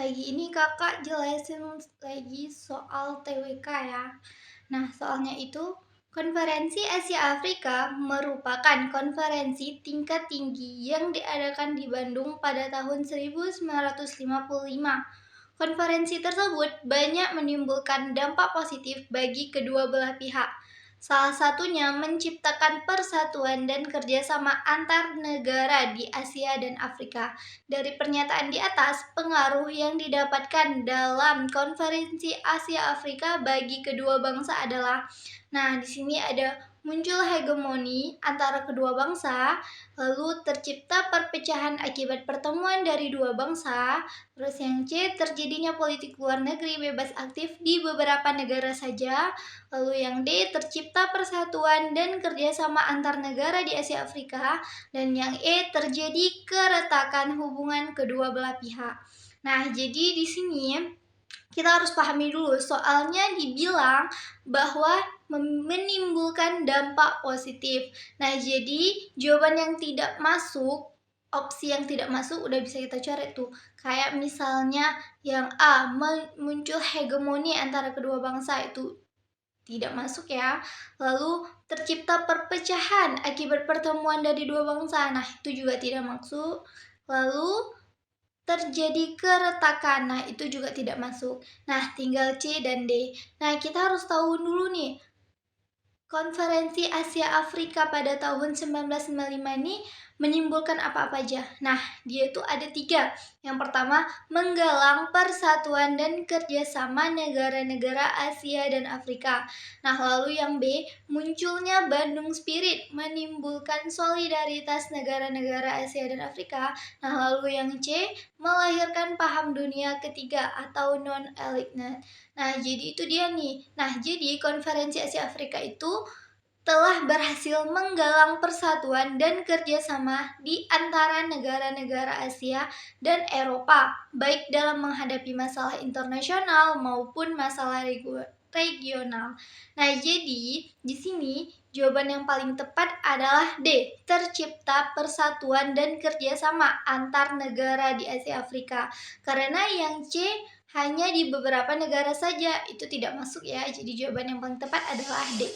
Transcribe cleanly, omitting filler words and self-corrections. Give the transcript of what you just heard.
pagi ini Kakak jelasin lagi soal TWK ya. Nah, soalnya itu Konferensi Asia Afrika merupakan konferensi tingkat tinggi yang diadakan di Bandung pada tahun 1955. Konferensi tersebut banyak menimbulkan dampak positif bagi kedua belah pihak. Salah satunya menciptakan persatuan dan kerjasama antar negara di Asia dan Afrika. Dari pernyataan di atas, pengaruh yang didapatkan dalam konferensi Asia Afrika bagi kedua bangsa adalah, nah di sini ada muncul hegemoni antara kedua bangsa, lalu tercipta perpecahan akibat pertemuan dari dua bangsa, terus yang C, terjadinya politik luar negeri bebas aktif di beberapa negara saja, lalu yang D, tercipta persatuan dan kerjasama antar negara di Asia Afrika, dan yang E, terjadi keretakan hubungan kedua belah pihak. Nah, jadi di sini kita harus pahami dulu, soalnya dibilang bahwa menimbulkan dampak positif. Nah, jadi jawaban yang tidak masuk, opsi yang tidak masuk udah bisa kita coret tuh. Kayak misalnya yang A, muncul hegemoni antara kedua bangsa, itu tidak masuk ya. Lalu tercipta perpecahan akibat pertemuan dari dua bangsa. Nah, itu juga tidak masuk. Lalu terjadi keretakan. Nah, itu juga tidak masuk. Nah, tinggal C dan D. Nah, kita harus tahu dulu nih, Konferensi Asia Afrika pada tahun 1995 ini menimbulkan apa-apa aja. Nah, dia itu ada 3. Yang pertama, menggalang persatuan dan kerjasama negara-negara Asia dan Afrika. Nah, lalu yang B, munculnya Bandung Spirit, menimbulkan solidaritas negara-negara Asia dan Afrika. Nah, lalu yang C, melahirkan paham dunia ketiga atau non-aligned. Nah, jadi itu dia nih. Nah, jadi konferensi Asia Afrika itu telah berhasil menggalang persatuan dan kerjasama di antara negara-negara Asia dan Eropa, baik dalam menghadapi masalah internasional maupun masalah regional. Nah, jadi di sini jawaban yang paling tepat adalah D, tercipta persatuan dan kerjasama antar negara di Asia Afrika. Karena yang C hanya di beberapa negara saja, itu tidak masuk ya. Jadi jawaban yang paling tepat adalah D.